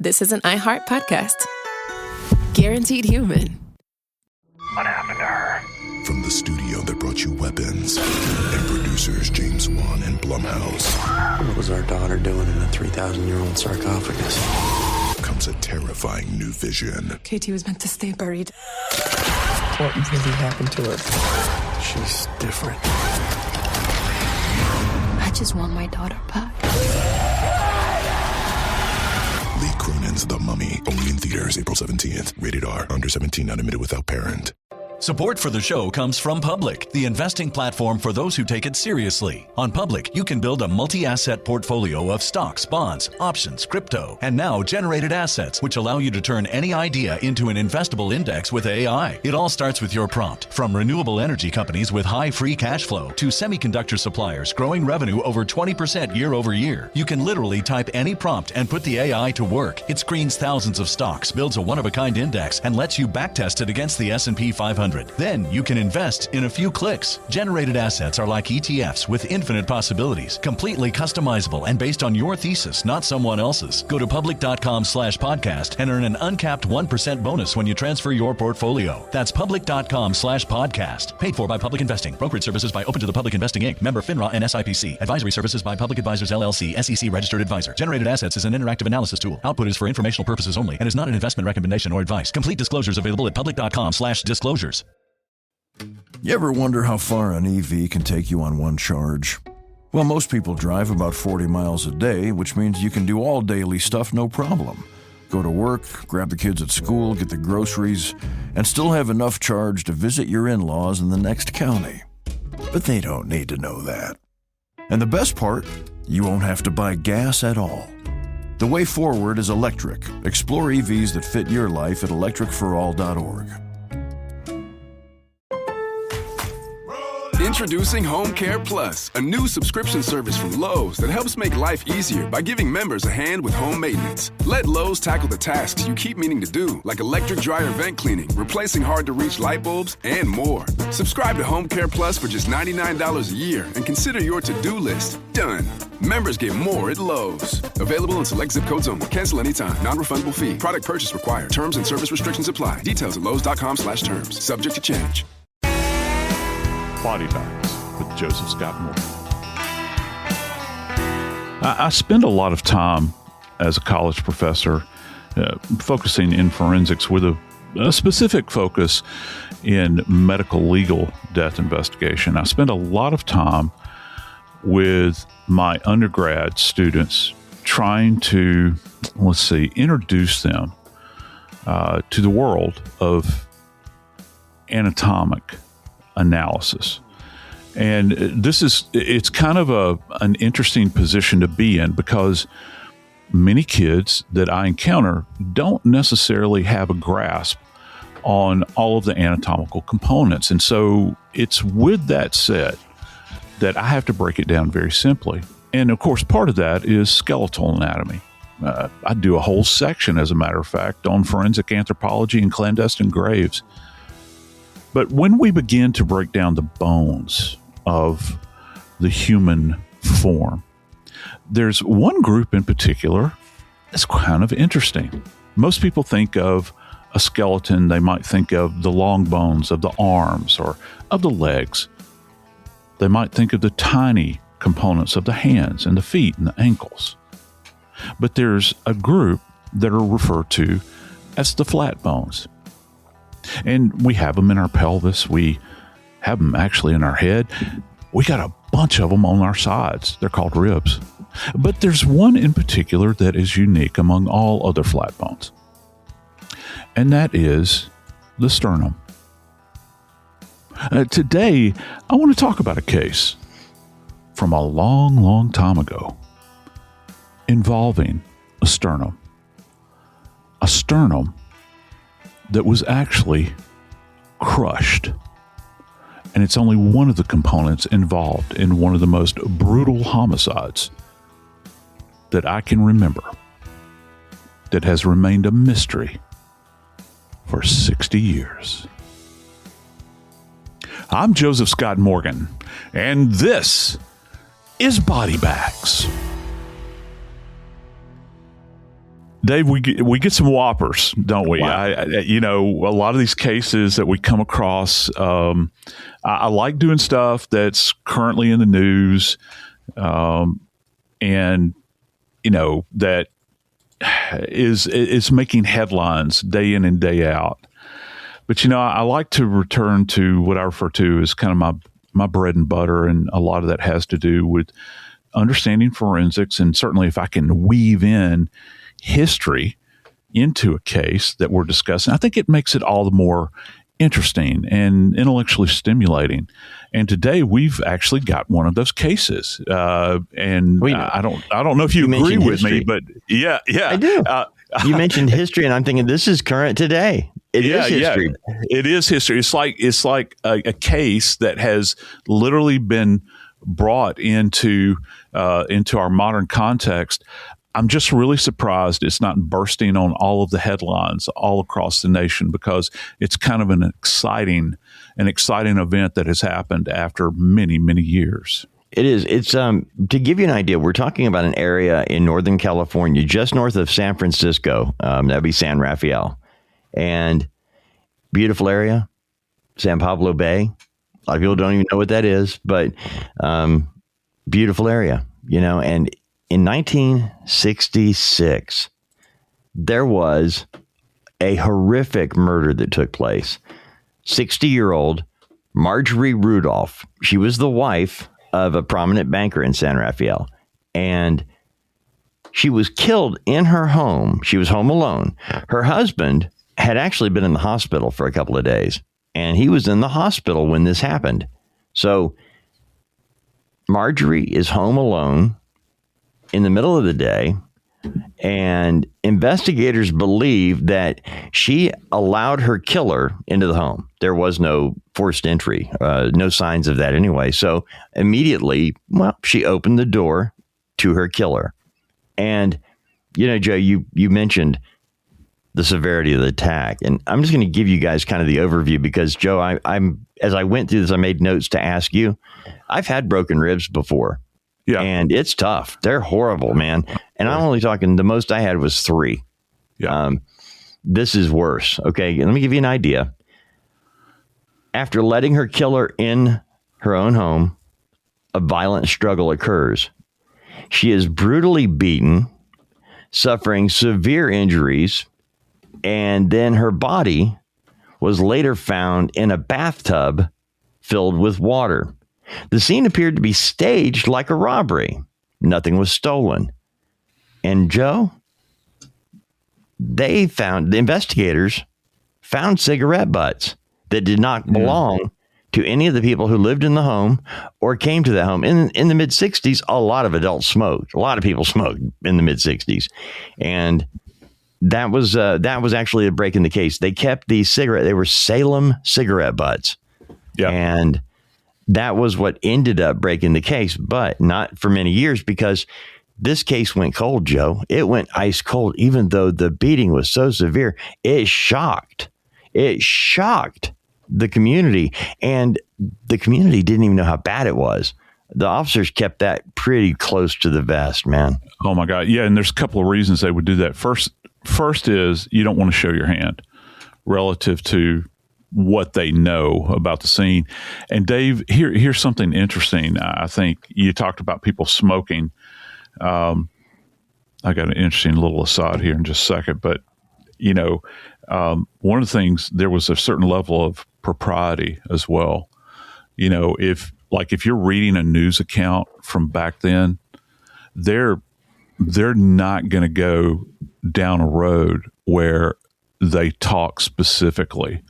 this is an iHeart podcast. Guaranteed human. What happened to her? From the studio that brought you Weapons and producers James Wan and Blumhouse. What was our daughter doing in a 3,000-year-old sarcophagus? Comes a terrifying new vision. Katie was meant to stay buried. What really happened to her? She's different. I just want my daughter back. Lee Cronin's The Mummy, only in theaters April 17th. Rated R, under 17, not admitted without parent. Support for the show comes from Public, the investing platform for those who take it seriously. On Public, you can build a multi-asset portfolio of stocks, bonds, options, crypto, and now generated assets, which allow you to turn any idea into an investable index with AI. It all starts with your prompt. From renewable energy companies with high free cash flow to semiconductor suppliers growing revenue over 20% year over year, you can literally type any prompt and put the AI to work. It screens thousands of stocks, builds a one-of-a-kind index, and lets you backtest it against the S&P 500. Then you can invest in a few clicks. Generated assets are like ETFs with infinite possibilities, completely customizable and based on your thesis, not someone else's. Go to public.com/podcast and earn an uncapped 1% bonus when you transfer your portfolio. That's public.com/podcast. Paid for by Public Investing. Brokerage services by Open to the Public Investing Inc. Member FINRA and SIPC. Advisory services by Public Advisors LLC, SEC registered advisor. Generated assets is an interactive analysis tool. Output is for informational purposes only and is not an investment recommendation or advice. Complete disclosures available at public.com/disclosures. You ever wonder how far an EV can take you on one charge? Well, most people drive about 40 miles a day, which means you can do all daily stuff no problem. Go to work, grab the kids at school, get the groceries, and still have enough charge to visit your in-laws in the next county. But they don't need to know that. And the best part, you won't have to buy gas at all. The way forward is electric. Explore EVs that fit your life at electricforall.org. Introducing Home Care Plus, a new subscription service from Lowe's that helps make life easier by giving members a hand with home maintenance. Let Lowe's tackle the tasks you keep meaning to do, like electric dryer vent cleaning, replacing hard-to-reach light bulbs, and more. Subscribe to Home Care Plus for just $99 a year and consider your to-do list done. Members get more at Lowe's. Available in select zip codes only. Cancel anytime. Non-refundable fee. Product purchase required. Terms and service restrictions apply. Details at lowes.com/terms. Subject to change. Body Bags with Joseph Scott Morgan. I spend a lot of time as a college professor focusing in forensics with a specific focus in medical legal death investigation. I spend a lot of time with my undergrad students trying to, introduce them to the world of anatomic analysis. And it's kind of an interesting position to be in, because many kids that I encounter don't necessarily have a grasp on all of the anatomical components. And so it's with that said that I have to break it down very simply. And of course, part of that is skeletal anatomy. I do a whole section, as a matter of fact, on forensic anthropology and clandestine graves. But when we begin to break down the bones of the human form, there's one group in particular that's kind of interesting. Most people think of a skeleton, they might think of the long bones of the arms or of the legs. They might think of the tiny components of the hands and the feet and the ankles. But there's a group that are referred to as the flat bones. And we have them in our pelvis. We have them actually in our head. We got a bunch of them on our sides. They're called ribs. But there's one in particular that is unique among all other flat bones. And that is the sternum. Today, I want to talk about a case from a long, long time ago involving a sternum. A sternum that was actually crushed. And it's only one of the components involved in one of the most brutal homicides that I can remember, that has remained a mystery for 60 years. I'm Joseph Scott Morgan, and this is Body Bags. Dave, we get some whoppers, don't we? Wow. A lot of these cases that we come across, I like doing stuff that's currently in the news, and that is making headlines day in and day out. But I like to return to what I refer to as kind of my bread and butter, and a lot of that has to do with understanding forensics, and certainly if I can weave in history into a case that we're discussing, I think it makes it all the more interesting and intellectually stimulating. And today we've actually got one of those cases. I don't know if you agree with me, but yeah, I do. You mentioned history, and I'm thinking this is current today. It is history. Yeah. It is history. It's like a case that has literally been brought into our modern context. I'm just really surprised it's not bursting on all of the headlines all across the nation, because it's kind of an exciting event that has happened after many, many years. It is. It's to give you an idea, we're talking about an area in Northern California, just north of San Francisco. That'd be San Rafael, and beautiful area, San Pablo Bay. A lot of people don't even know what that is, but beautiful area, and in 1966, there was a horrific murder that took place. 60-year-old Marjorie Rudolph. She was the wife of a prominent banker in San Rafael, and she was killed in her home. She was home alone. Her husband had actually been in the hospital for a couple of days, and he was in the hospital when this happened. So Marjorie is home alone in the middle of the day, and investigators believe that she allowed her killer into the home. There was no forced entry, no signs of that anyway. So immediately, she opened the door to her killer. And, Joe, you mentioned the severity of the attack, and I'm just going to give you guys kind of the overview because, Joe, I'm as I went through this, I made notes to ask you. I've had broken ribs before. Yeah. And it's tough. They're horrible, man. And I'm only talking, the most I had was 3. Yeah. This is worse. Okay. Let me give you an idea. After letting her killer in her own home, a violent struggle occurs. She is brutally beaten, suffering severe injuries, and then her body was later found in a bathtub filled with water. The scene appeared to be staged like a robbery. Nothing was stolen. And Joe, the investigators found cigarette butts that did not belong to any of the people who lived in the home or came to the home. In the mid-'60s, a lot of adults smoked. A lot of people smoked in the mid-'60s. And that was actually a break in the case. They kept these they were Salem cigarette butts. Yeah. And that was what ended up breaking the case, but not for many years, because this case went cold, Joe. It went ice cold, even though the beating was so severe. It shocked the community, and the community didn't even know how bad it was. The officers kept that pretty close to the vest, man. Oh my God. Yeah. And there's a couple of reasons they would do that. First is you don't want to show your hand relative to what they know about the scene. And Dave, here's something interesting. I think you talked about people smoking. I got an interesting little aside here in just a second, but one of the things, there was a certain level of propriety as well. If you're reading a news account from back then, they're not going to go down a road where they talk specifically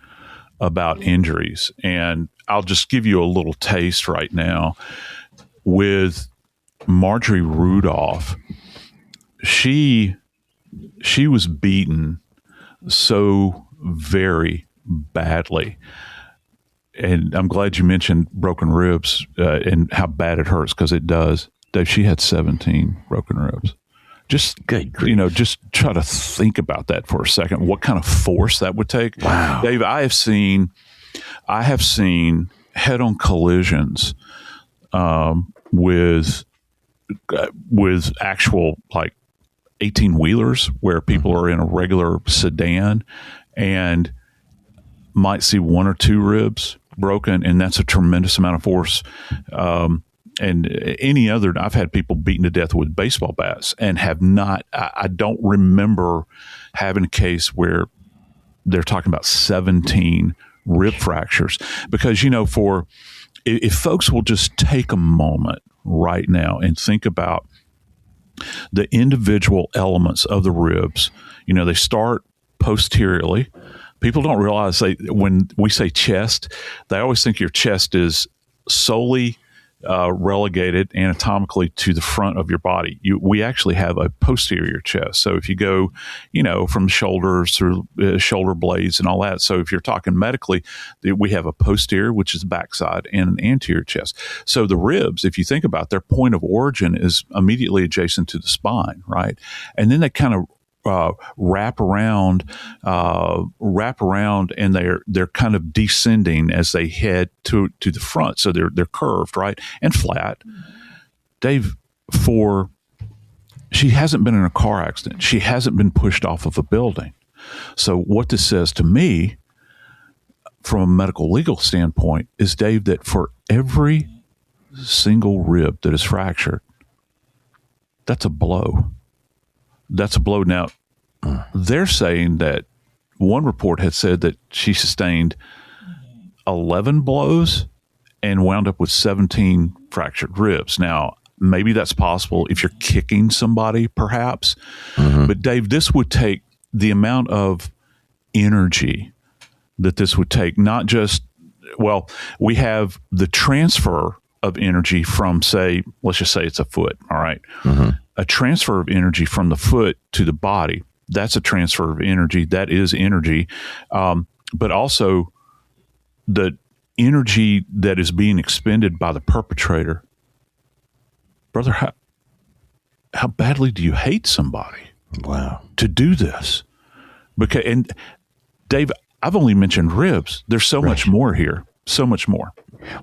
about injuries. And I'll just give you a little taste right now. With Marjorie Rudolph, she was beaten so very badly. And I'm glad you mentioned broken ribs and how bad it hurts, because it does. Dave, she had 17 broken ribs. Just good, just try to think about that for a second. What kind of force that would take? Wow, Dave, I have seen head-on collisions with actual 18-wheelers where people are in a regular sedan and might see one or two ribs broken, and that's a tremendous amount of force. And any other, I've had people beaten to death with baseball bats and have not, I don't remember having a case where they're talking about 17 rib fractures. Because, if folks will just take a moment right now and think about the individual elements of the ribs, they start posteriorly. People don't realize when we say chest, they always think your chest is solely relegated anatomically to the front of your body. We actually have a posterior chest. So if you go, from shoulders through shoulder blades and all that. So if you're talking medically, we have a posterior, which is the backside, and an anterior chest. So the ribs, if you think about their point of origin, is immediately adjacent to the spine, right? And then they kind of wrap around, and they're kind of descending as they head to the front. So they're curved, right, and flat. Dave, she hasn't been in a car accident. She hasn't been pushed off of a building. So what this says to me, from a medical legal standpoint, is, Dave, that for every single rib that is fractured, that's a blow. That's a blow. Now, they're saying that one report had said that she sustained 11 blows and wound up with 17 fractured ribs. Now, maybe that's possible if you're kicking somebody, perhaps. Mm-hmm. But, Dave, this would take the amount of energy that this would take, not just, we have the transfer of energy from, say, let's just say it's a foot, all right? Mm-hmm. A transfer of energy from the foot to the body, that's a transfer of energy. That is energy. But also the energy that is being expended by the perpetrator. Brother, how badly do you hate somebody? Wow. To do this? And Dave, I've only mentioned ribs. There's so much more here. So much more.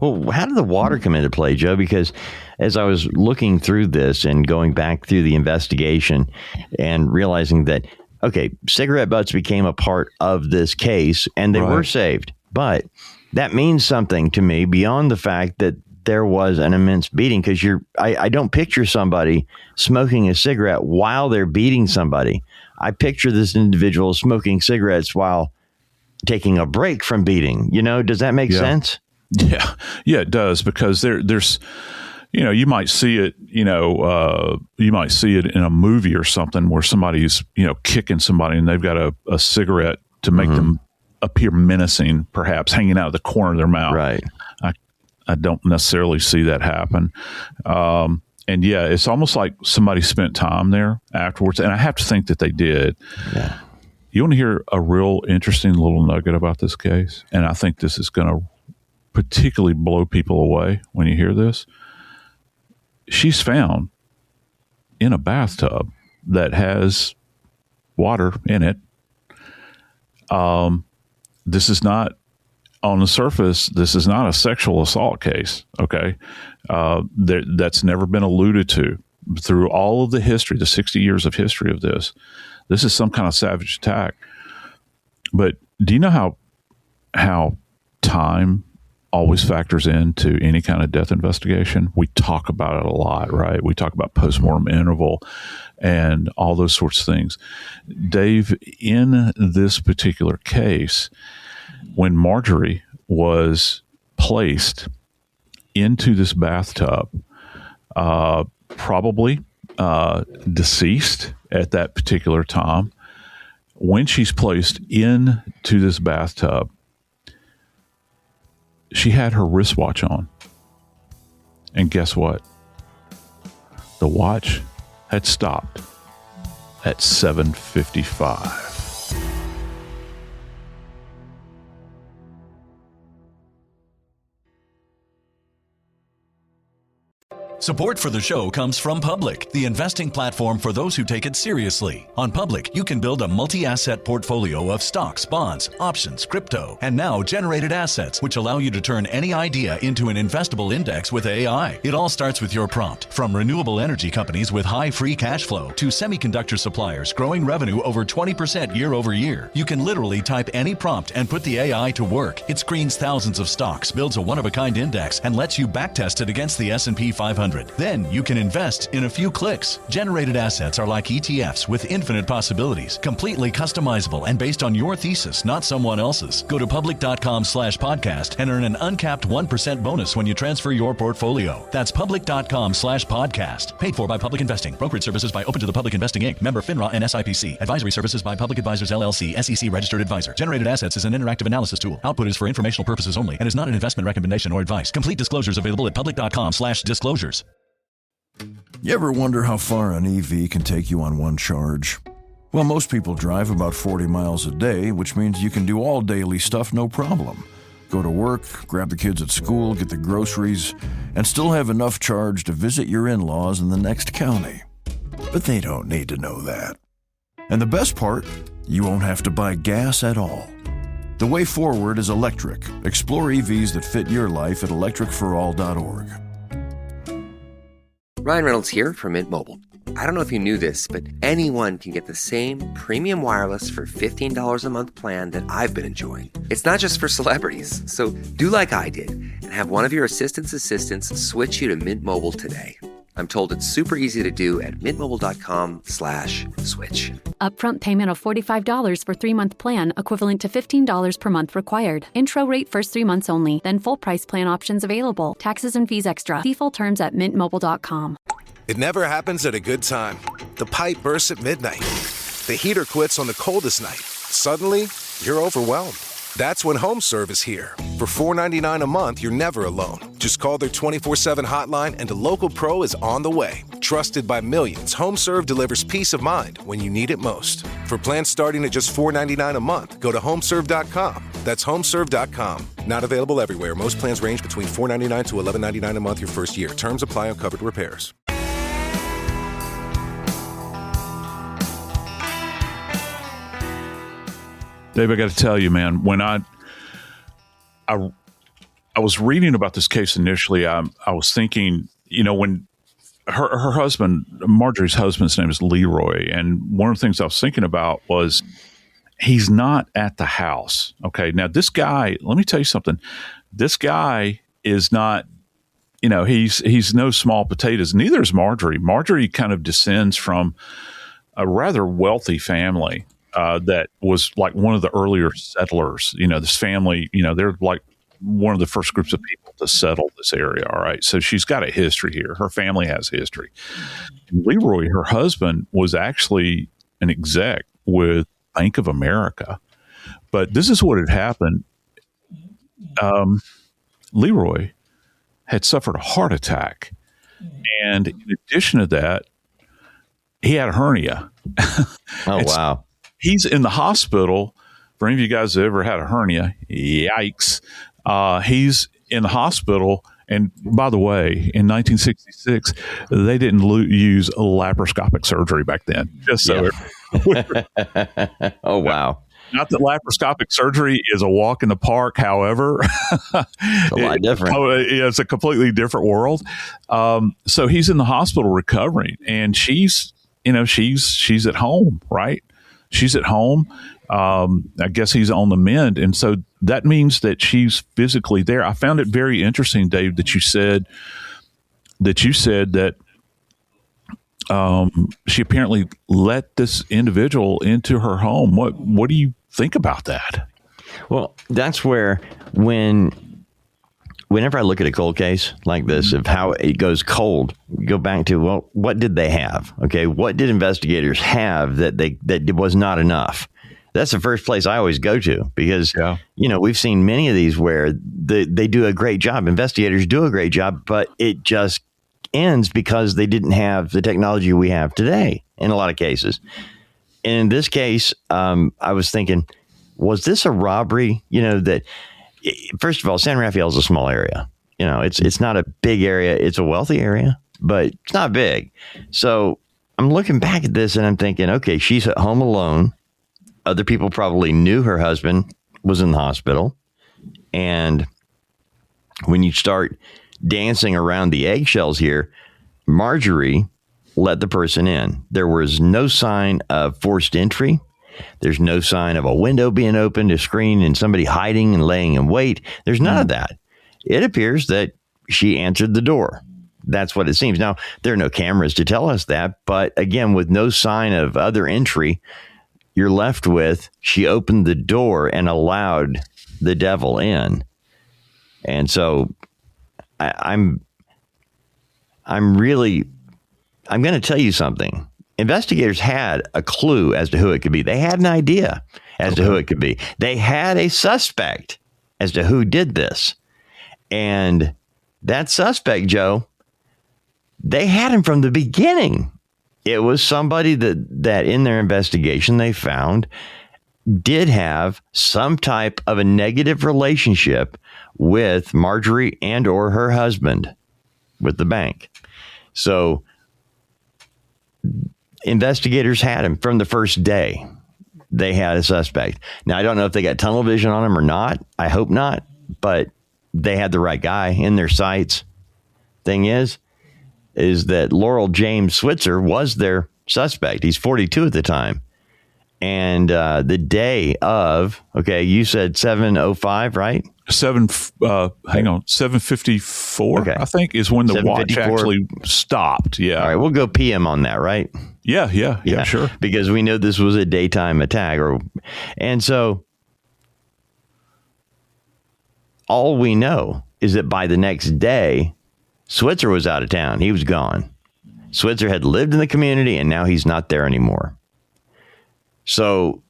Well, how did the water come into play, Joe? Because as I was looking through this and going back through the investigation and realizing that, okay, cigarette butts became a part of this case and they were saved. But that means something to me beyond the fact that there was an immense beating, because I don't picture somebody smoking a cigarette while they're beating somebody. I picture this individual smoking cigarettes while taking a break from beating. Does that make sense? Yeah, it does, because there's, you might see it, you might see it in a movie or something where somebody's, kicking somebody and they've got a cigarette to make them appear menacing, perhaps hanging out of the corner of their mouth. Right. I don't necessarily see that happen. And yeah, it's almost like somebody spent time there afterwards. And I have to think that they did. Yeah. You want to hear a real interesting little nugget about this case? And I think this is going to particularly blow people away when you hear this. She's found in a bathtub that has water in it. This is not, on the surface, this is not a sexual assault case, okay? That's never been alluded to. Through all of the history, the 60 years of history of this is some kind of savage attack. But do you know how time always factors into any kind of death investigation? We talk about it a lot, right? We talk about postmortem interval and all those sorts of things. Dave, in this particular case, when Marjorie was placed into this bathtub, probably deceased at that particular time, when she's placed into this bathtub, she had her wristwatch on. And guess what? The watch had stopped at 7:55. Support for the show comes from Public, the investing platform for those who take it seriously. On Public, you can build a multi-asset portfolio of stocks, bonds, options, crypto, and now generated assets, which allow you to turn any idea into an investable index with AI. It all starts with your prompt. From renewable energy companies with high free cash flow to semiconductor suppliers growing revenue over 20% year over year, you can literally type any prompt and put the AI to work. It screens thousands of stocks, builds a one-of-a-kind index, and lets you backtest it against the S&P 500. Then you can invest in a few clicks. Generated assets are like ETFs with infinite possibilities, completely customizable and based on your thesis, not someone else's. Go to public.com/podcast and earn an uncapped 1% bonus when you transfer your portfolio. That's public.com/podcast. Paid for by Public Investing. Brokerage services by Open to the Public Investing Inc. Member FINRA and SIPC. Advisory services by Public Advisors LLC, SEC registered advisor. Generated assets is an interactive analysis tool. Output is for informational purposes only and is not an investment recommendation or advice. Complete disclosures available at public.com/disclosures. You ever wonder how far an EV can take you on one charge? Well, most people drive about 40 miles a day, which means you can do all daily stuff no problem. Go to work, grab the kids at school, get the groceries, and still have enough charge to visit your in-laws in the next county. But they don't need to know that. And the best part, you won't have to buy gas at all. The way forward is electric. Explore EVs that fit your life at electricforall.org. Ryan Reynolds here from Mint Mobile. I don't know if you knew this, but anyone can get the same premium wireless for $15 a month plan that I've been enjoying. It's not just for celebrities. So do like I did and have one of your assistants switch you to Mint Mobile today. I'm told it's super easy to do at mintmobile.com/switch. Upfront payment of $45 for 3-month plan, equivalent to $15 per month required. Intro rate first 3 months only, then full price plan options available. Taxes and fees extra. See full terms at mintmobile.com. It never happens at a good time. The pipe bursts at midnight. The heater quits on the coldest night. Suddenly, you're overwhelmed. That's when HomeServe is here. For $4.99 a month, you're never alone. Just call their 24/7 hotline and a local pro is on the way. Trusted by millions, HomeServe delivers peace of mind when you need it most. For plans starting at just $4.99 a month, go to HomeServe.com. That's HomeServe.com. Not available everywhere. Most plans range between $4.99 to $11.99 a month your first year. Terms apply on covered repairs. Dave, I got to tell you, man, when I was reading about this case initially, I was thinking, when her husband, Marjorie's husband's name is Leroy, and one of the things I was thinking about was he's not at the house. Okay, now this guy, let me tell you something. This guy is not, he's no small potatoes. Neither is Marjorie. Marjorie kind of descends from a rather wealthy family. That was like one of the earlier settlers. This family, they're like one of the first groups of people to settle this area. All right. So she's got a history here. Her family has history. And Leroy, her husband, was actually an exec with Bank of America. But this is what had happened. Leroy had suffered a heart attack. And in addition to that, he had a hernia. Oh, wow. He's in the hospital. For any of you guys that ever had a hernia, yikes. He's in the hospital. And by the way, in 1966, they didn't use laparoscopic surgery back then. Just so. Yeah. Oh, wow. Not that laparoscopic surgery is a walk in the park. However, it's a lot different. It's a completely different world. So he's in the hospital recovering, and she's at home, right? She's at home. I guess he's on the mend. And so that means that she's physically there. I found it very interesting, Dave, that you said that she apparently let this individual into her home. What do you think about that? Well, that's where whenever I look at a cold case like this, of how it goes cold, go back to, well, what did they have? Okay, what did investigators have that was not enough? That's the first place I always go to, because, we've seen many of these where they do a great job. Investigators do a great job, but it just ends because they didn't have the technology we have today in a lot of cases. And in this case, I was thinking, was this a robbery? That first of all, San Rafael is a small area. It's not a big area. It's a wealthy area, but it's not big. So I'm looking back at this and I'm thinking, okay, she's at home alone. Other people probably knew her husband was in the hospital. And when you start dancing around the eggshells here, Marjorie let the person in. There was no sign of forced entry. There's no sign of a window being opened, a screen, and somebody hiding and laying in wait. There's none of that. It appears that she answered the door. That's what it seems. Now, there are no cameras to tell us that. But again, with no sign of other entry, you're left with she opened the door and allowed the devil in. And so I'm going to tell you something. Investigators had a clue as to who it could be. They had an idea as to who it could be. They had a suspect as to who did this. And that suspect, Joe, they had him from the beginning. It was somebody that in their investigation they found did have some type of a negative relationship with Marjorie and or her husband with the bank. So investigators had him from the first day. They had a suspect. Now, I don't know if they got tunnel vision on him or not. I hope not, but they had the right guy in their sights. Thing is that Laurel James Spitzer was their suspect. He's 42 at the time. And the day of, you said 7:05, right? 7:54, okay. I think, is when the watch actually stopped. Yeah. All right, we'll go PM on that, right? Yeah, sure. Because we know this was a daytime attack. And so all we know is that by the next day, Spitzer was out of town. He was gone. Spitzer had lived in the community, and now he's not there anymore. So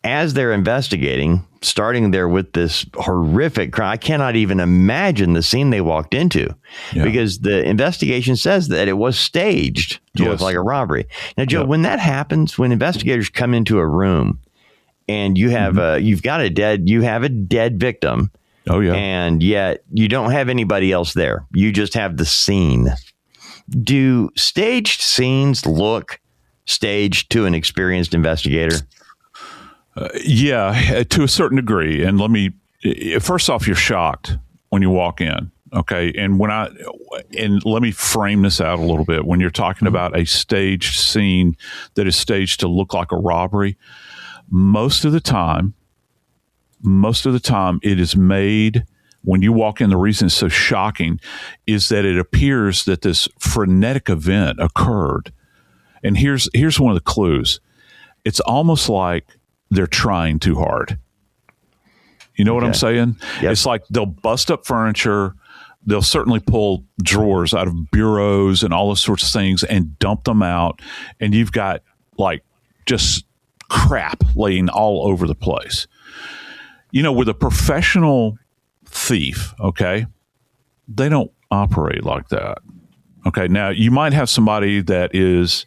as they're investigating, starting there with this horrific crime, I cannot even imagine the scene they walked into because the investigation says that it was staged to look like a robbery. Now, Joe, when that happens, when investigators come into a room and you have you've got a dead victim. Oh, yeah. And yet you don't have anybody else there. You just have the scene. Do staged scenes look staged to an experienced investigator? Yeah, to a certain degree. And first off, you're shocked when you walk in. Okay. And let me frame this out a little bit. When you're talking about a staged scene that is staged to look like a robbery, most of the time it is made when you walk in. The reason it's so shocking is that it appears that this frenetic event occurred. And here's one of the clues. It's almost like they're trying too hard. You know what I'm saying? Yep. It's like they'll bust up furniture. They'll certainly pull drawers out of bureaus and all those sorts of things and dump them out. And you've got like just crap laying all over the place. You know, with a professional thief, they don't operate like that. Okay, now you might have somebody that is,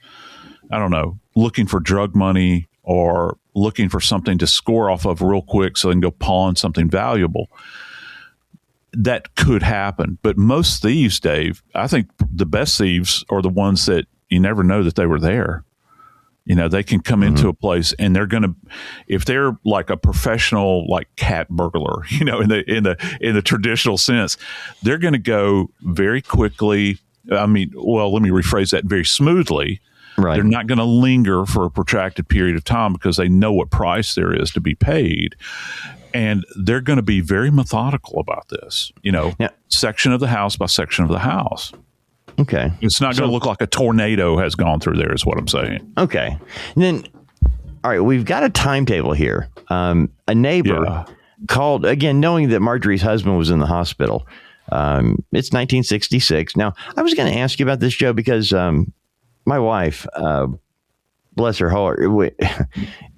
I don't know, looking for drug money or looking for something to score off of real quick so they can go pawn something valuable. That could happen. But most thieves, Dave, I think the best thieves are the ones that you never know that they were there. You know, they can come into a place and they're going to, if they're like a professional, like cat burglar, you know, in the traditional sense, they're going to go very quickly. I mean, well, let me rephrase that, very smoothly. Right. They're not going to linger for a protracted period of time because they know what price there is to be paid. And they're going to be very methodical about this, you know, section of the house by section of the house. Okay. It's not going to look like a tornado has gone through there is what I'm saying. Okay. And then, all right, we've got a timetable here. A neighbor called, again, knowing that Marjorie's husband was in the hospital. It's 1966. Now, I was going to ask you about this, Joe, because my wife, bless her heart,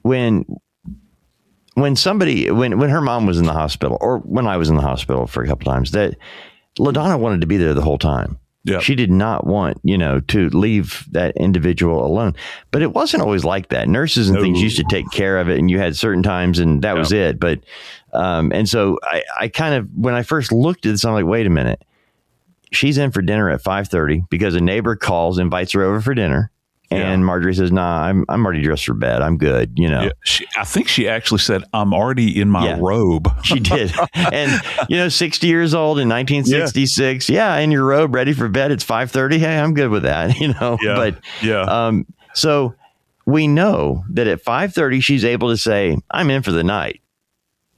when her mom was in the hospital, or when I was in the hospital for a couple times, that LaDonna wanted to be there the whole time. Yep. She did not want, to leave that individual alone. But it wasn't always like that. Nurses and things used to take care of it, and you had certain times, and that was it. But and so I kind of, when I first looked at this, I'm like, wait a minute. she's in for dinner at 5:30 because a neighbor calls, invites her over for dinner. And Marjorie says, "Nah, I'm already dressed for bed. I'm good." Yeah, I think she actually said, "I'm already in my robe." She did. And 60 years old in 1966. Yeah, in your robe, ready for bed. It's 5:30. Hey, I'm good with that. So we know that at 5:30 she's able to say, "I'm in for the night."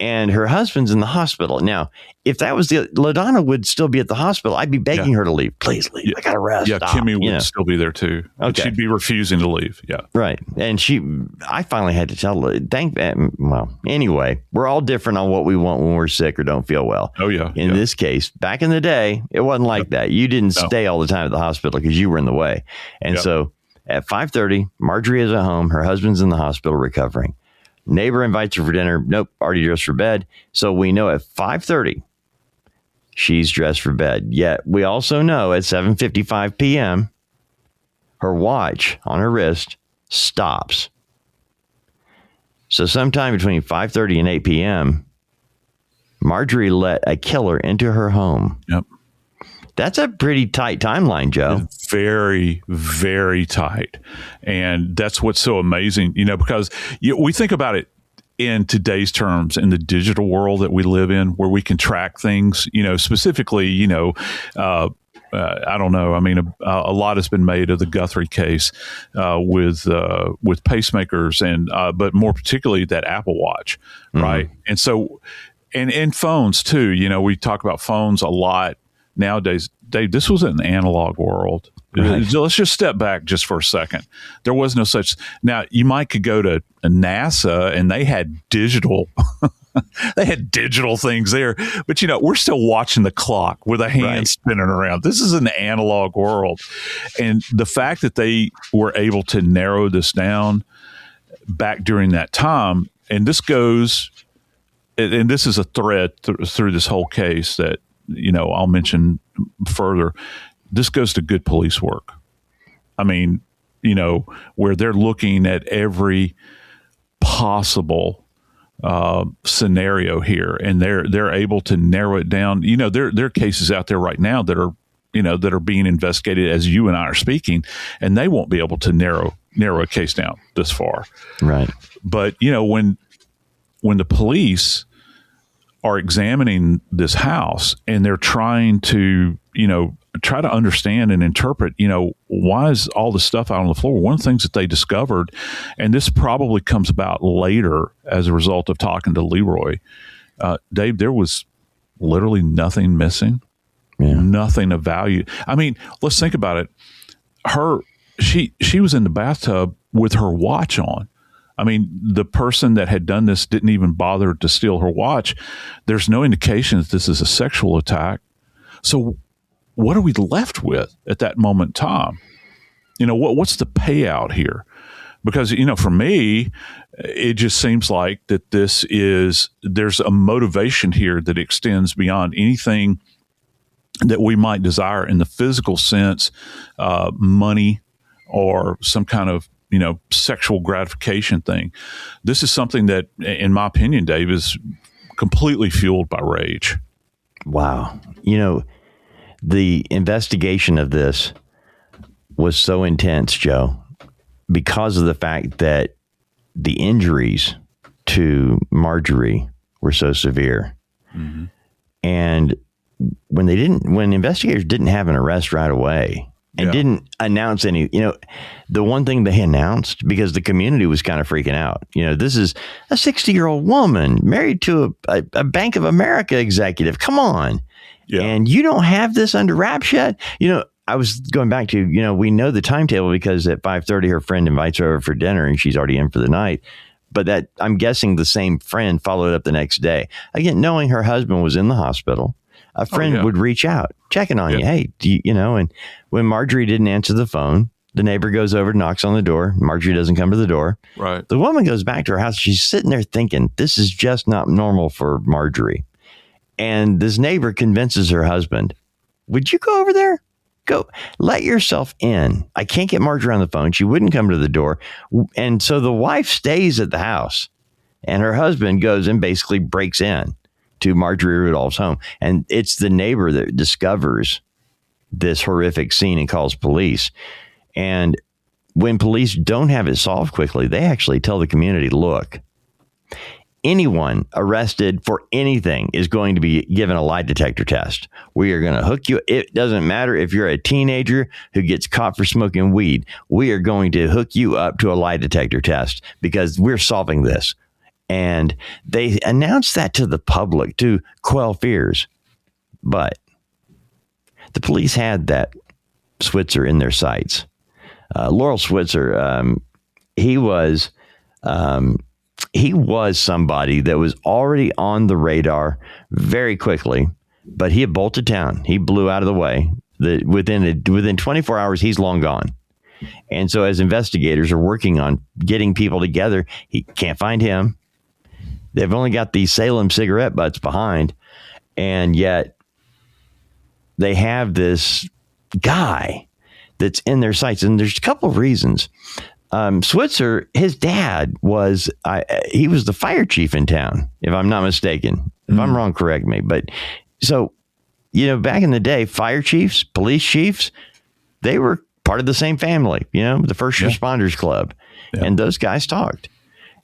And her husband's in the hospital. Now, if that was LaDonna would still be at the hospital. I'd be begging her to leave. Please leave. I got to rest. Yeah, Stop. Kimmy would still be there too. Okay. She'd be refusing to leave. Yeah. Right. And I finally had to tell her, anyway, we're all different on what we want when we're sick or don't feel well. Oh, yeah. In this case, back in the day, it wasn't like that. You didn't stay all the time at the hospital because you were in the way. And so at 5:30, Marjorie is at home. Her husband's in the hospital recovering. Neighbor invites her for dinner. Nope, already dressed for bed. So we know at 5:30, she's dressed for bed. Yet we also know at 7:55 p.m., her watch on her wrist stops. So sometime between 5:30 and 8 p.m., Marjorie let a killer into her home. Yep. That's a pretty tight timeline, Joe. Very, very tight. And that's what's so amazing, because we think about it in today's terms in the digital world that we live in, where we can track things, specifically, I don't know. I mean, a lot has been made of the Guthrie case with pacemakers but more particularly that Apple Watch, right? And so, and phones too. We talk about phones a lot nowadays. Dave, this was an analog world. Right. Let's just step back just for a second. There was no such. Now you could go to NASA and they had digital. They had digital things there, but we're still watching the clock with a hand spinning around. This is an analog world. And the fact that they were able to narrow this down back during that time, and this goes, and this is a thread through this whole case that, I'll mention further. This goes to good police work. I mean, where they're looking at every possible scenario here, and they're able to narrow it down. There are cases out there right now that are being investigated as you and I are speaking, and they won't be able to narrow a case down this far. Right. But when the police are examining this house and they're trying to, try to understand and interpret, why is all the stuff out on the floor? One of the things that they discovered, and this probably comes about later as a result of talking to Leroy, Dave, there was literally nothing missing, nothing of value. I mean, let's think about it. She was in the bathtub with her watch on. I mean, the person that had done this didn't even bother to steal her watch. There's no indication that this is a sexual attack. So what are we left with at that moment in time? What's the payout here? Because, for me, it just seems like that there's a motivation here that extends beyond anything that we might desire in the physical sense, money or some kind of, sexual gratification thing. This is something that, in my opinion, Dave, is completely fueled by rage. Wow. The investigation of this was so intense, Joe, because of the fact that the injuries to Marjorie were so severe. Mm-hmm. And when investigators didn't have an arrest right away, and didn't announce any, the one thing they announced, because the community was kind of freaking out, this is a 60-year-old woman married to a Bank of America executive. Come on. Yeah. And you don't have this under wraps yet. I was going back to, we know the timetable because at 5:30, her friend invites her over for dinner and she's already in for the night. But that, I'm guessing the same friend followed up the next day. Again, knowing her husband was in the hospital, a friend would reach out, checking on you. Hey, and when Marjorie didn't answer the phone, the neighbor goes over, knocks on the door. Marjorie doesn't come to the door. Right. The woman goes back to her house. She's sitting there thinking, this is just not normal for Marjorie. And this neighbor convinces her husband, would you go over there? Go, let yourself in. I can't get Marjorie on the phone. She wouldn't come to the door. And so the wife stays at the house and her husband goes and basically breaks in to Marjorie Rudolph's home. And it's the neighbor that discovers this horrific scene and calls police. And when police don't have it solved quickly, they actually tell the community, look, anyone arrested for anything is going to be given a lie detector test. We are going to hook you. It doesn't matter if you're a teenager who gets caught for smoking weed. We are going to hook you up to a lie detector test because we're solving this. And they announced that to the public to quell fears. But the police had that Spitzer in their sights. Laurel Spitzer, he was somebody that was already on the radar very quickly, but he had bolted town. He blew out of the way. Within 24 hours, he's long gone. And so as investigators are working on getting people together, he can't find him. They've only got these Salem cigarette butts behind, and yet they have this guy that's in their sights. And there's a couple of reasons. Spitzer, his dad was the fire chief in town, if I'm not mistaken. If I'm wrong, correct me. But so, back in the day, fire chiefs, police chiefs, they were part of the same family, the First Responders Club. Yeah. And those guys talked.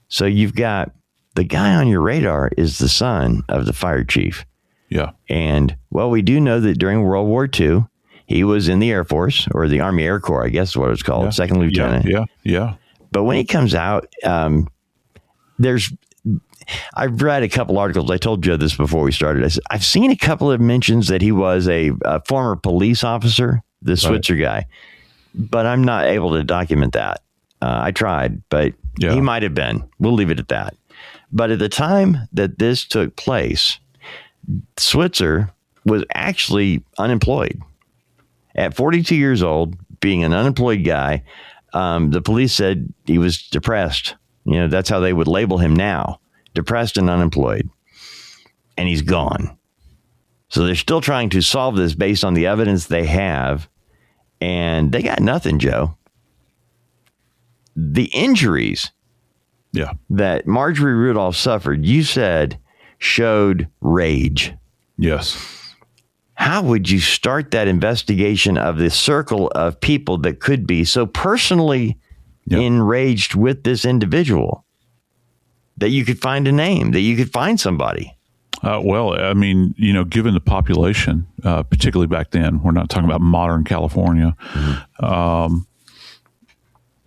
So you've got the guy on your radar is the son of the fire chief. Yeah. And, well, we do know that during World War II, he was in the Air Force, or the Army Air Corps, I guess is what it's called, second lieutenant. Yeah. But when he comes out, I've read a couple articles. I told Joe this before we started. I've seen a couple of mentions that he was a former police officer, the Spitzer guy, but I'm not able to document that. I tried, but he might have been. We'll leave it at that. But at the time that this took place, Spitzer was actually unemployed. At 42 years old, being an unemployed guy, the police said he was depressed. That's how they would label him now, depressed and unemployed. And he's gone. So they're still trying to solve this based on the evidence they have. And they got nothing, Joe. The injuries that Marjorie Rudolph suffered, you said, showed rage. Yes. How would you start that investigation of the circle of people that could be so personally enraged with this individual that you could find a name, that you could find somebody? Well, I mean, given the population, particularly back then, we're not talking about modern California. Mm-hmm.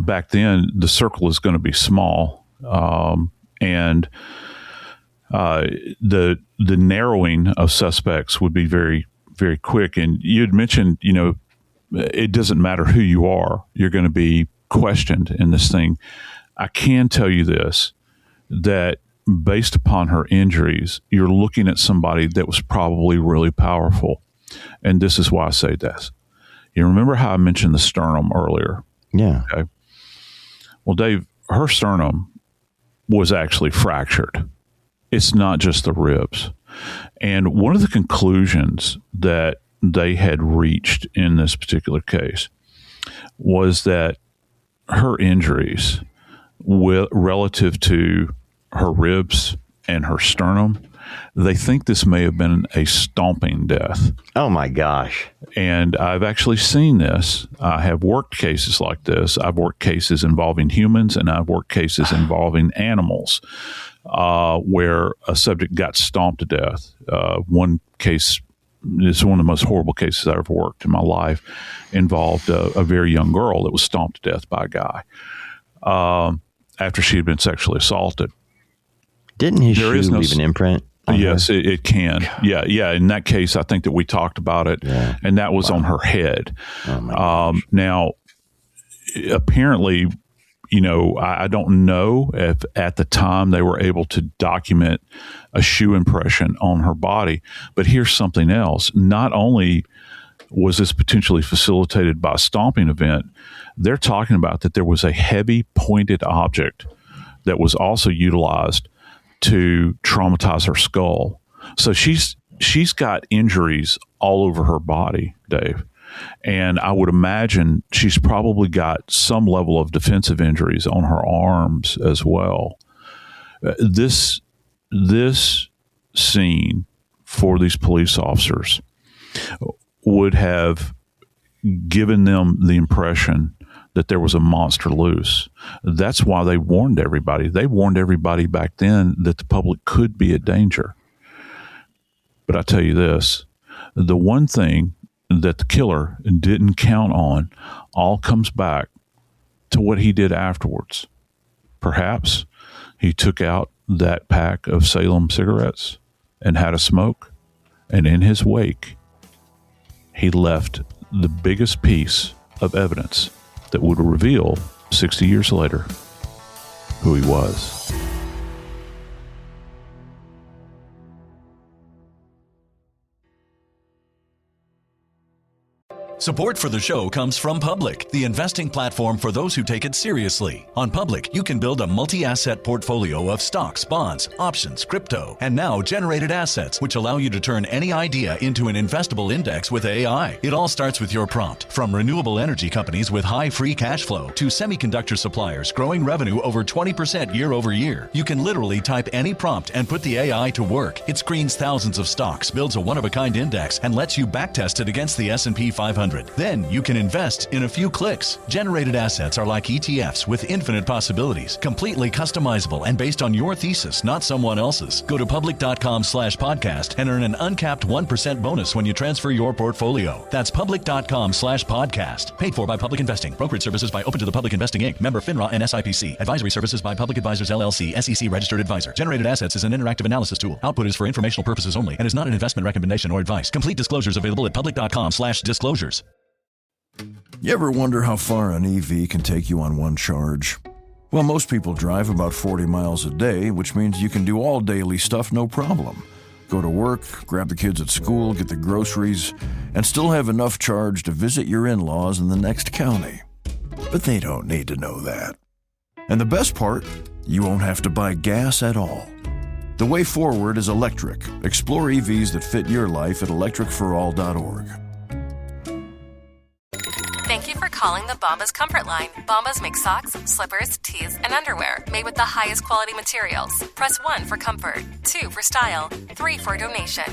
Back then, the circle is going to be small. And the narrowing of suspects would be very, very quick. And you had mentioned, it doesn't matter who you are, you're going to be questioned in this thing. I can tell you this, that based upon her injuries, you're looking at somebody that was probably really powerful. And this is why I say this. You remember how I mentioned the sternum earlier? Yeah. Okay. Well, Dave, her sternum was actually fractured. It's not just the ribs. And one of the conclusions that they had reached in this particular case was that her injuries relative to her ribs and her sternum, they think this may have been a stomping death. Oh, my gosh. And I've actually seen this. I have worked cases like this. I've worked cases involving humans, and I've worked cases involving animals where a subject got stomped to death. One case, it's one of the most horrible cases I've ever worked in my life, involved a very young girl that was stomped to death by a guy after she had been sexually assaulted. Didn't his shoe leave an imprint? Yes, it can. Yeah. In that case, I think that we talked about it, and that was on her head. Oh, now, apparently, I don't know if at the time they were able to document a shoe impression on her body, but here's something else. Not only was this potentially facilitated by a stomping event, they're talking about that there was a heavy pointed object that was also utilized to traumatize her skull. So she's got injuries all over her body, Dave. And I would imagine she's probably got some level of defensive injuries on her arms as well. This scene for these police officers would have given them the impression that there was a monster loose. That's why they warned everybody. They warned everybody back then that the public could be a danger. But I tell you this, the one thing that the killer didn't count on all comes back to what he did afterwards. Perhaps he took out that pack of Salem cigarettes and had a smoke, and in his wake, he left the biggest piece of evidence that would reveal 60 years later who he was. Support for the show comes from Public, the investing platform for those who take it seriously. On Public, you can build a multi-asset portfolio of stocks, bonds, options, crypto, and now generated assets, which allow you to turn any idea into an investable index with AI. It all starts with your prompt. From renewable energy companies with high free cash flow to semiconductor suppliers growing revenue over 20% year over year, you can literally type any prompt and put the AI to work. It screens thousands of stocks, builds a one-of-a-kind index, and lets you backtest it against the S&P 500. Then you can invest in a few clicks. Generated assets are like ETFs with infinite possibilities, completely customizable and based on your thesis, not someone else's. Go to public.com/podcast and earn an uncapped 1% bonus when you transfer your portfolio. That's public.com/podcast. Paid for by Public Investing. Brokerage services by Open to the Public Investing Inc. Member FINRA and SIPC. Advisory services by Public Advisors LLC, SEC registered advisor. Generated assets is an interactive analysis tool. Output is for informational purposes only and is not an investment recommendation or advice. Complete disclosures available at public.com/disclosures. You ever wonder how far an EV can take you on one charge? Well, most people drive about 40 miles a day, which means you can do all daily stuff no problem. Go to work, grab the kids at school, get the groceries, and still have enough charge to visit your in-laws in the next county. But they don't need to know that. And the best part, you won't have to buy gas at all. The way forward is electric. Explore EVs that fit your life at electricforall.org. Thank you for calling the Bombas Comfort Line. Bombas make socks, slippers, tees, and underwear made with the highest quality materials. Press 1 for comfort, 2 for style, 3 for donation.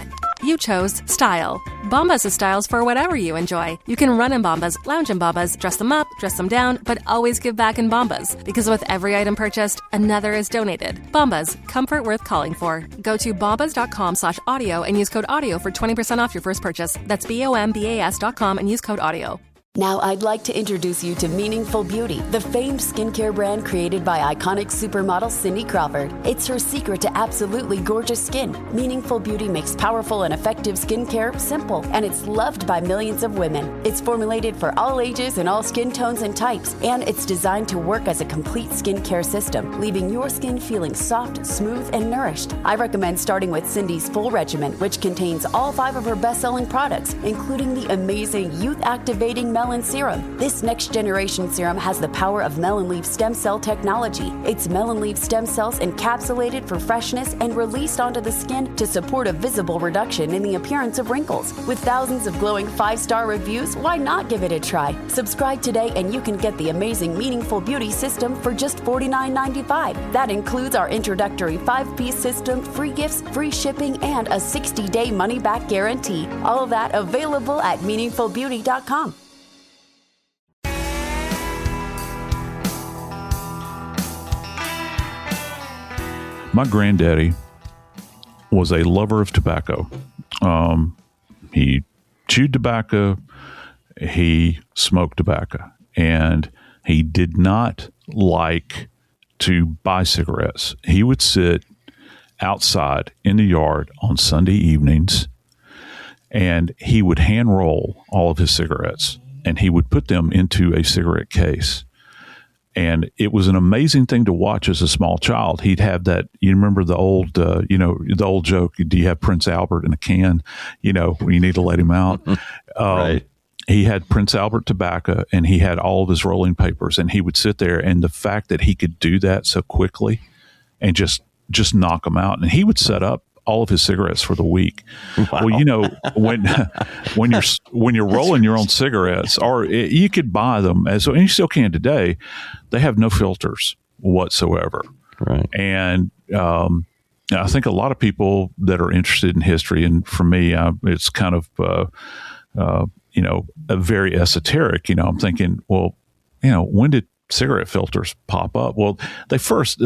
You chose style. Bombas has styles for whatever you enjoy. You can run in Bombas, lounge in Bombas, dress them up, dress them down, but always give back in Bombas. Because with every item purchased, another is donated. Bombas, comfort worth calling for. Go to bombas.com/audio and use code AUDIO for 20% off your first purchase. That's BOMBAS.com and use code AUDIO. Now I'd like to introduce you to Meaningful Beauty, the famed skincare brand created by iconic supermodel Cindy Crawford. It's her secret to absolutely gorgeous skin. Meaningful Beauty makes powerful and effective skincare simple, and it's loved by millions of women. It's formulated for all ages and all skin tones and types, and it's designed to work as a complete skincare system, leaving your skin feeling soft, smooth, and nourished. I recommend starting with Cindy's full regimen, which contains all 5 of her best-selling products, including the amazing youth-activating Melon Serum. This next generation serum has the power of melon leaf stem cell technology. It's melon leaf stem cells encapsulated for freshness and released onto the skin to support a visible reduction in the appearance of wrinkles. With thousands of glowing 5-star reviews, why not give it a try? Subscribe today and you can get the amazing Meaningful Beauty system for just $49.95. That includes our introductory 5-piece system, free gifts, free shipping, and a 60-day money-back guarantee. All of that available at meaningfulbeauty.com. My granddaddy was a lover of tobacco. He chewed tobacco, he smoked tobacco, and he did not like to buy cigarettes. He would sit outside in the yard on Sunday evenings, and he would hand roll all of his cigarettes, and he would put them into a cigarette case. And it was an amazing thing to watch as a small child. He'd have that, you remember the old, the old joke, do you have Prince Albert in a can, when you need to let him out? Right. He had Prince Albert tobacco and he had all of his rolling papers, and he would sit there, and the fact that he could do that so quickly and just knock them out. And he would set up all of his cigarettes for the week. Wow. Well, when you're rolling your own cigarettes, or you could buy them and you still can today, they have no filters whatsoever. Right. And I think a lot of people that are interested in history, and for me, it's kind of very esoteric. I'm thinking, well, when did cigarette filters pop up? Well,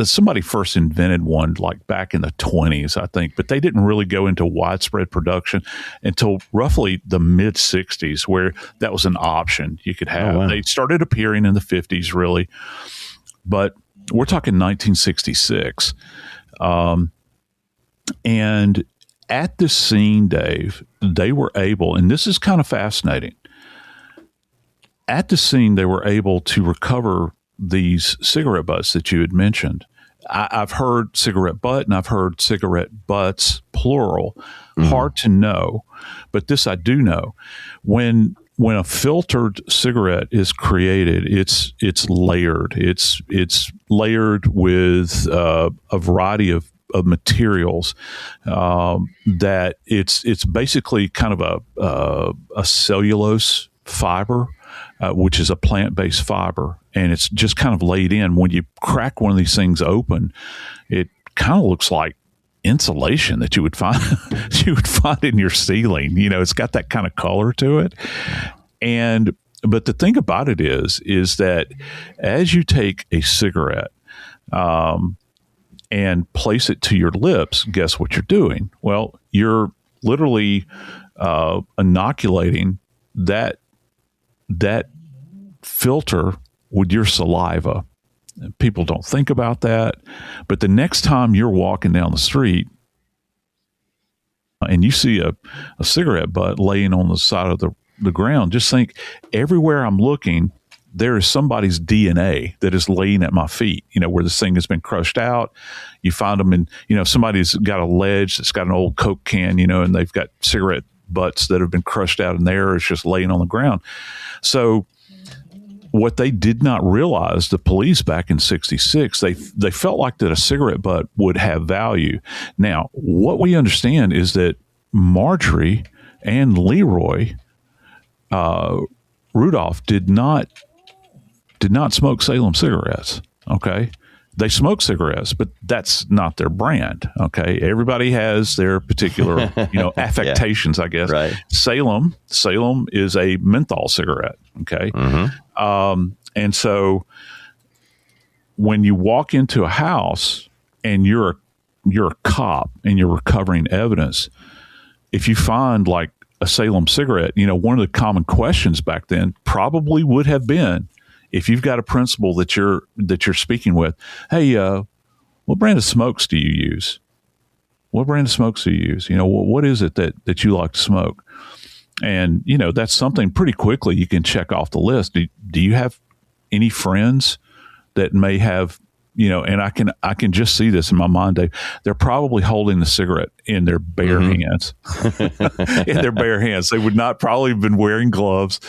somebody first invented one like back in the 1920s, I think, but they didn't really go into widespread production until roughly the mid 1960s, where that was an option you could have. Oh, wow. They started appearing in the 1950s, really, but we're talking 1966. And at the scene, Dave, they were able, and this is kind of fascinating, at the scene, they were able to recover these cigarette butts that you had mentioned. I've heard cigarette butt and I've heard cigarette butts, plural. Hard to know, but this I do know. When a filtered cigarette is created, it's layered. It's layered with a variety of materials that it's basically kind of a cellulose fiber. Which is a plant-based fiber, and it's just kind of laid in. When you crack one of these things open, it kind of looks like insulation that you would find in your ceiling. It's got that kind of color to it. But the thing about it is that as you take a cigarette and place it to your lips, guess what you're doing? Well, you're literally inoculating that filter with your saliva. People don't think about that, but the next time you're walking down the street and you see a cigarette butt laying on the side of the ground, just think, everywhere I'm looking, there is somebody's DNA that is laying at my feet, where this thing has been crushed out. You find them in, somebody's got a ledge that's got an old Coke can, and they've got cigarette butts that have been crushed out in there. It's just laying on the ground. So what they did not realize, the police back in 1966, they felt like that a cigarette butt would have value. Now, what we understand is that Marjorie and Leroy Rudolph did not smoke Salem cigarettes. Okay. They smoke cigarettes, but that's not their brand. Okay. Everybody has their particular, affectations, yeah. I guess. Right. Salem is a menthol cigarette. Okay. Mm-hmm. And so when you walk into a house and you're a cop and you're recovering evidence, if you find like a Salem cigarette, one of the common questions back then probably would have been, if you've got a principal that you're speaking with, hey, what brand of smokes do you use? What brand of smokes do you use? What is it that you like to smoke? And, that's something pretty quickly you can check off the list. Do you have any friends that may have, and I can just see this in my mind, Dave. They're probably holding the cigarette in their bare hands. In their bare hands. They would not probably have been wearing gloves.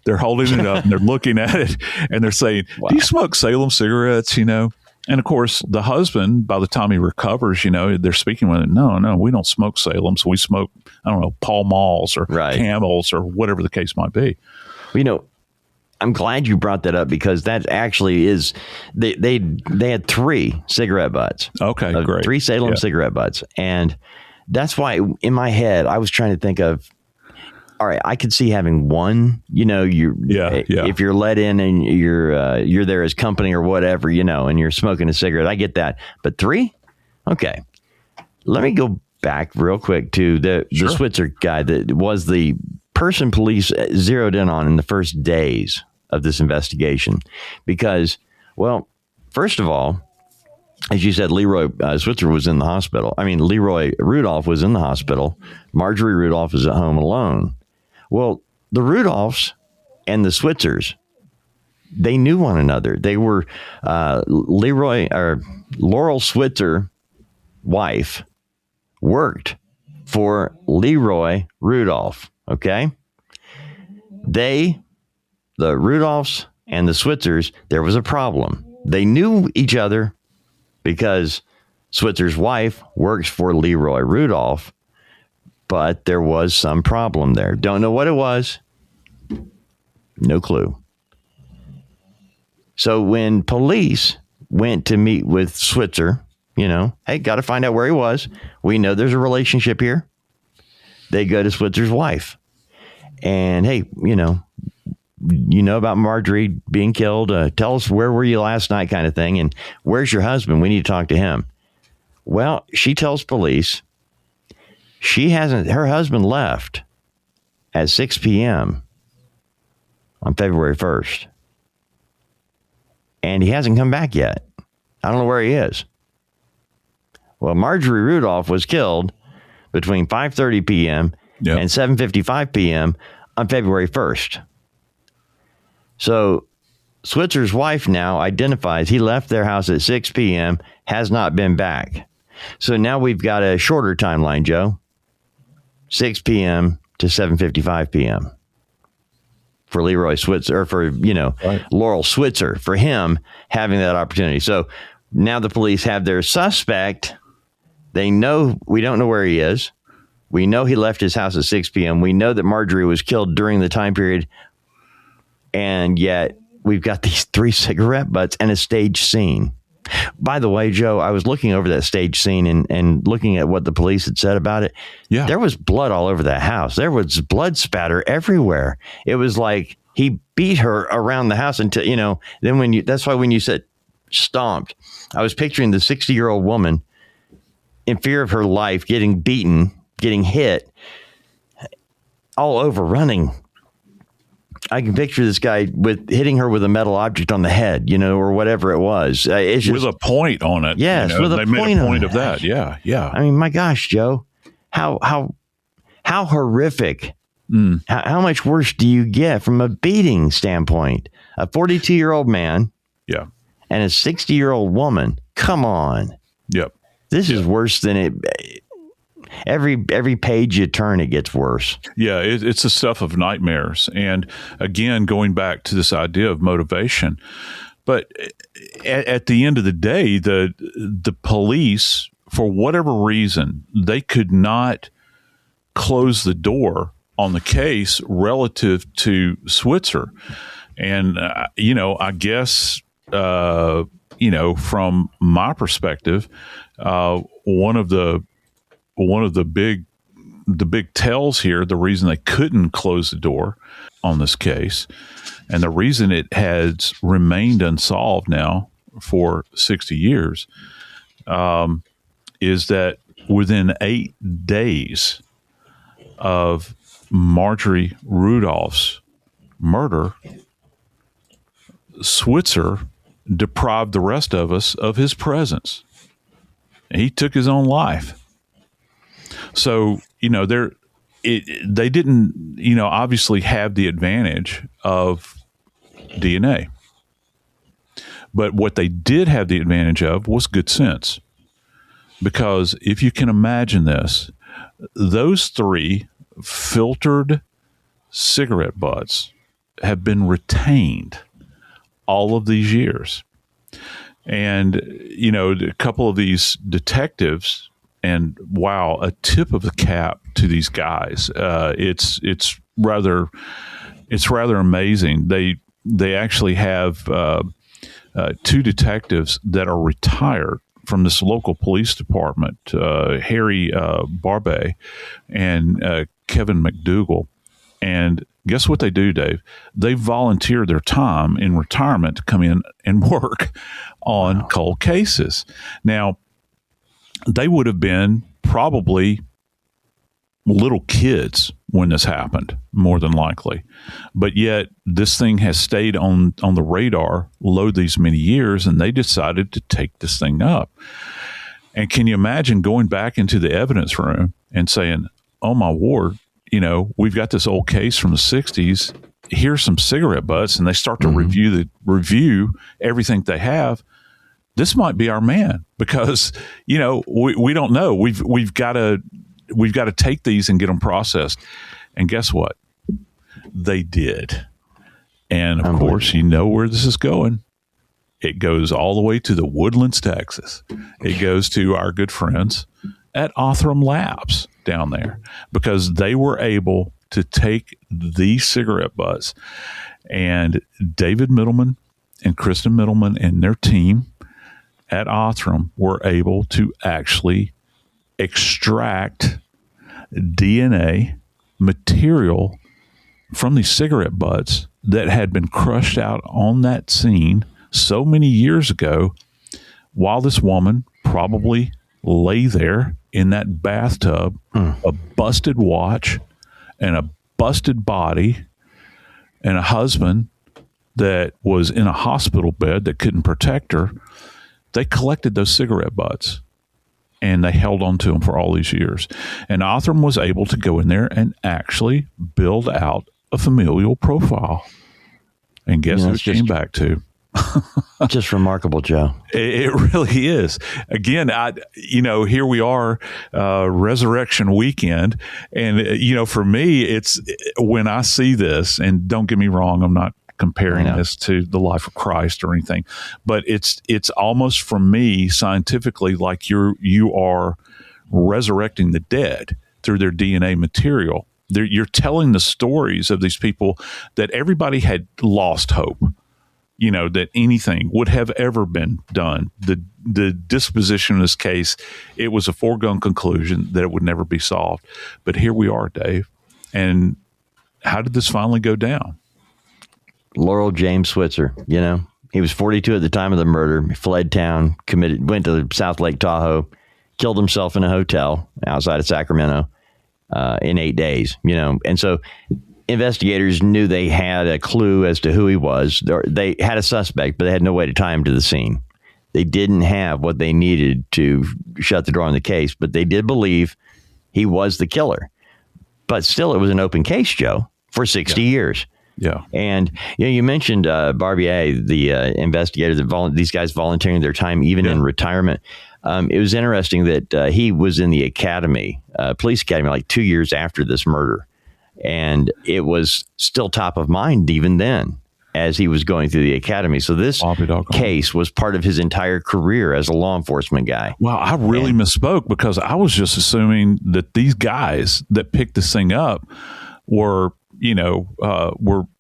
They're holding it up and they're looking at it and they're saying, wow. Do you smoke Salem cigarettes? And of course, the husband, by the time he recovers, they're speaking with him. No, we don't smoke Salems. We smoke, I don't know, Pall Malls or Camels or whatever the case might be. I'm glad you brought that up because that actually is, they had 3 cigarette butts. Okay, great. 3 Salem cigarette butts. And that's why in my head, I was trying to think of, all right, I could see having one, if you're let in and you're there as company or whatever, and you're smoking a cigarette, I get that. But 3? Okay. Let me go back real quick to the Spitzer guy that was the person police zeroed in on in the first days of this investigation. Because, well, first of all, as you said, Leroy Spitzer was in the hospital. Leroy Rudolph was in the hospital. Marjorie Rudolph is at home alone. Well, the Rudolphs and the Spitzers, they knew one another. They were Laurel Spitzer wife worked for Leroy Rudolph. Okay. The Rudolphs and the Spitzers, there was a problem. They knew each other because Spitzer's wife works for Leroy Rudolph, but there was some problem there. Don't know what it was. No clue. So when police went to meet with Spitzer, hey, got to find out where he was. We know there's a relationship here. They go to Spitzer's wife. And hey, you know about Marjorie being killed. Tell us, where were you last night, kind of thing. And where's your husband? We need to talk to him. Well, she tells police her husband left at 6 p.m. on February 1st. And he hasn't come back yet. I don't know where he is. Well, Marjorie Rudolph was killed between 5:30 p.m. and 7:55 p.m. on February 1st. So Spitzer's wife now identifies he left their house at 6 p.m., has not been back. So now we've got a shorter timeline, Joe. 6 p.m. to 7:55 p.m. for Leroy Spitzer, or for, Laurel Spitzer, for him having that opportunity. So now the police have their suspect. They know, we don't know where he is. We know he left his house at 6 p.m. We know that Marjorie was killed during the time period. And yet we've got these 3 cigarette butts and a stage scene. By the way, Joe, I was looking over that stage scene and looking at what the police had said about it. Yeah. There was blood all over that house. There was blood spatter everywhere. It was like he beat her around the house until, then that's why when you said stomped, I was picturing the 60-year-old woman in fear of her life, getting beaten, getting hit, all over, running. I can picture this guy hitting her with a metal object on the head, or whatever it was. It's just, with a point on it. Yes, with a point on it. They made a point of that. Yeah, yeah. I mean, my gosh, Joe, how horrific. How much worse do you get from a beating standpoint? A 42-year-old man, yeah, and a 60-year-old woman. Come on. Yep. This is worse than it. Every page you turn, it gets worse. Yeah, it's the stuff of nightmares. And again, going back to this idea of motivation. But at the end of the day, the police, for whatever reason, they could not close the door on the case relative to Spitzer. And, I guess, from my perspective, one of the big tells here, the reason they couldn't close the door on this case, and the reason it has remained unsolved now for 60 years, is that within 8 days of Marjorie Rudolph's murder, Spitzer deprived the rest of us of his presence. He took his own life. So, they didn't, obviously have the advantage of DNA. But what they did have the advantage of was good sense. Because if you can imagine this, those 3 filtered cigarette butts have been retained all of these years. And, a couple of these detectives, and wow, a tip of the cap to these guys. It's rather amazing. They actually have 2 detectives that are retired from this local police department, Harry Barbe and Kevin McDougall. And guess what they do, Dave? They volunteer their time in retirement to come in and work on cold cases. Now, they would have been probably little kids when this happened, more than likely. But yet this thing has stayed on the radar low these many years, and they decided to take this thing up. And can you imagine going back into the evidence room and saying, oh, my ward, we've got this old case from the 60s. Here's some cigarette butts, and they start to review everything they have. This might be our man, because, we don't know. We've got to take these and get them processed. And guess what? They did. And of course, where this is going. It goes all the way to the Woodlands, Texas. It goes to our good friends at Othram Labs down there, because they were able to take these cigarette butts, and David Middleman and Kristen Middleman and their team at Othram were able to actually extract DNA material from these cigarette butts that had been crushed out on that scene so many years ago, while this woman probably lay there in that bathtub, a busted watch and a busted body and a husband that was in a hospital bed that couldn't protect her. They collected those cigarette butts and they held on to them for all these years. And Othram was able to go in there and actually build out a familial profile. And guess who it came back to? Just remarkable, Joe. It really is. Again, here we are, Resurrection Weekend. And, for me, it's when I see this, and don't get me wrong, I'm not comparing this to the life of Christ or anything, but it's almost, for me, scientifically, like you are resurrecting the dead through their DNA material. You're telling the stories of these people that everybody had lost hope, that anything would have ever been done. The disposition in this case, it was a foregone conclusion that it would never be solved. But here we are, Dave. And how did this finally go down? Laurel James Spitzer, he was 42 at the time of the murder, fled town, went to South Lake Tahoe, killed himself in a hotel outside of Sacramento in 8 days, and so investigators knew they had a clue as to who he was. They had a suspect, but they had no way to tie him to the scene. They didn't have what they needed to shut the door on the case, but they did believe he was the killer. But still, it was an open case, Joe, for 60 years. Yeah. And, you mentioned Barbier, the investigator, these guys volunteering their time even in retirement. It was interesting that he was in the academy, police academy, like 2 years after this murder. And it was still top of mind even then as he was going through the academy. So this case was part of his entire career as a law enforcement guy. Well, I really misspoke because I was just assuming that these guys that picked this thing up were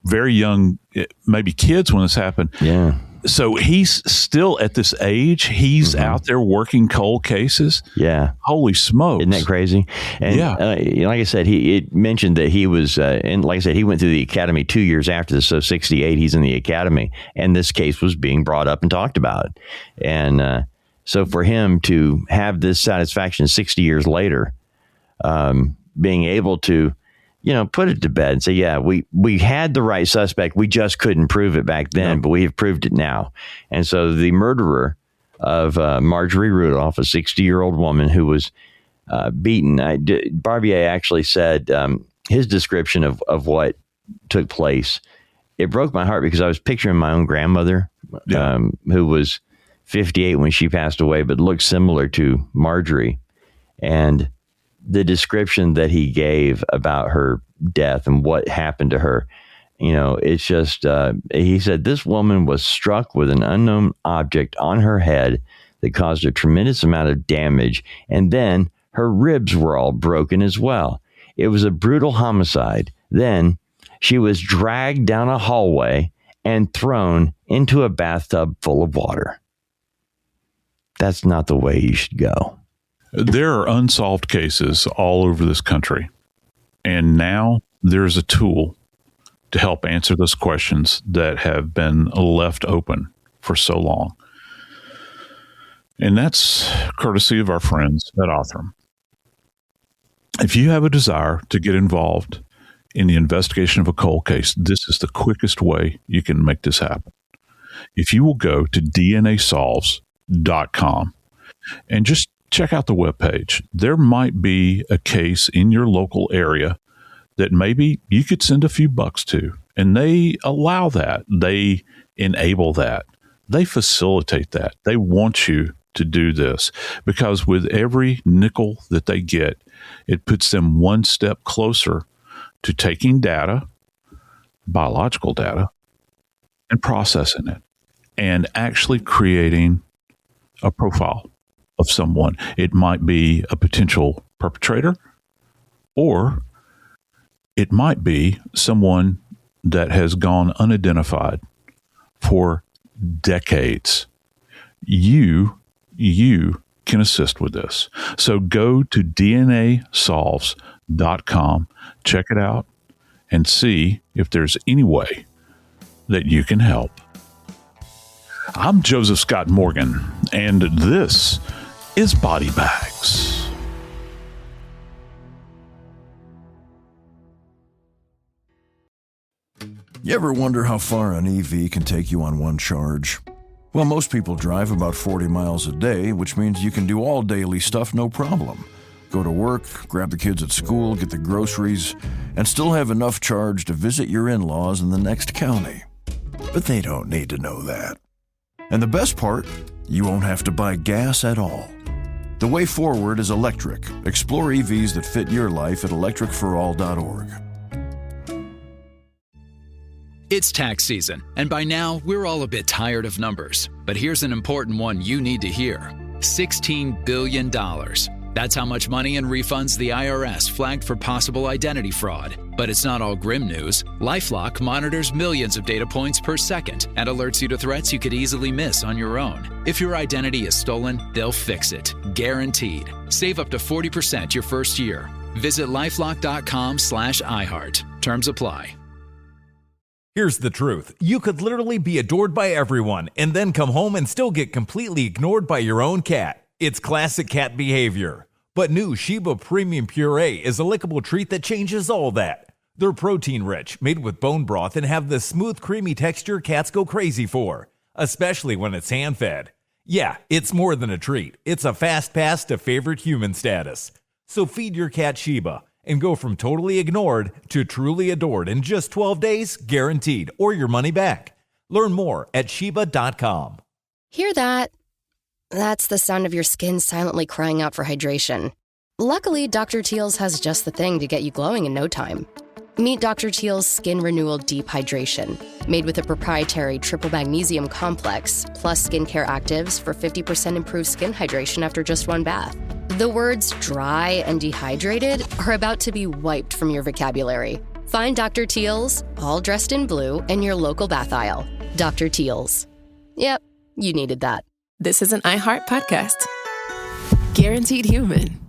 very young, maybe kids when this happened. Yeah. So he's still at this age. He's out there working cold cases. Yeah. Holy smokes. Isn't that crazy? And like I said, it mentioned that he was, and like I said, he went through the academy 2 years after this. So 68, he's in the academy. And this case was being brought up and talked about. And so for him to have this satisfaction 60 years later, being able to, put it to bed and say, yeah, we had the right suspect. We just couldn't prove it back then, but we have proved it now. And so the murderer of Marjorie Rudolph, a 60-year-old woman who was beaten, Barbier actually said his description of what took place, it broke my heart because I was picturing my own grandmother, who was 58 when she passed away, but looked similar to Marjorie. And the description that he gave about her death and what happened to her, it's just, he said this woman was struck with an unknown object on her head that caused a tremendous amount of damage. And then her ribs were all broken as well. It was a brutal homicide. Then she was dragged down a hallway and thrown into a bathtub full of water. That's not the way you should go. There are unsolved cases all over this country, and now there's a tool to help answer those questions that have been left open for so long. And that's courtesy of our friends at Othram. If you have a desire to get involved in the investigation of a cold case, this is the quickest way you can make this happen. If you will go to DNAsolves.com and just check out the webpage. There might be a case in your local area that maybe you could send a few bucks to, and they allow that. They enable that. They facilitate that. They want you to do this because with every nickel that they get, it puts them one step closer to taking data, biological data, and processing it and actually creating a profile of someone. It might be a potential perpetrator, or it might be someone that has gone unidentified for decades. You can assist with this. So go to DNAsolves.com, check it out, and see if there's any way that you can help. I'm Joseph Scott Morgan, and this is Body Bags. You ever wonder how far an EV can take you on one charge? Well, most people drive about 40 miles a day, which means you can do all daily stuff no problem. Go to work, grab the kids at school, get the groceries, and still have enough charge to visit your in-laws in the next county. But they don't need to know that. And the best part, you won't have to buy gas at all. The way forward is electric. Explore EVs that fit your life at electricforall.org. It's tax season, and by now, we're all a bit tired of numbers. But here's an important one you need to hear. $16 billion. That's how much money in refunds the IRS flagged for possible identity fraud. But it's not all grim news. LifeLock monitors millions of data points per second and alerts you to threats you could easily miss on your own. If your identity is stolen, they'll fix it. Guaranteed. Save up to 40% your first year. Visit LifeLock.com/iHeart. Terms apply. Here's the truth. You could literally be adored by everyone and then come home and still get completely ignored by your own cat. It's classic cat behavior. But new Sheba Premium Puree is a lickable treat that changes all that. They're protein-rich, made with bone broth, and have the smooth, creamy texture cats go crazy for, especially when it's hand-fed. Yeah, it's more than a treat. It's a fast pass to favorite human status. So feed your cat Sheba and go from totally ignored to truly adored in just 12 days, guaranteed, or your money back. Learn more at Sheba.com. Hear that? That's the sound of your skin silently crying out for hydration. Luckily, Dr. Teal's has just the thing to get you glowing in no time. Meet Dr. Teal's Skin Renewal Deep Hydration, made with a proprietary triple magnesium complex, plus skincare actives for 50% improved skin hydration after just one bath. The words dry and dehydrated are about to be wiped from your vocabulary. Find Dr. Teal's, all dressed in blue, in your local bath aisle. Dr. Teal's. Yep, you needed that. This is an iHeart podcast. Guaranteed Human.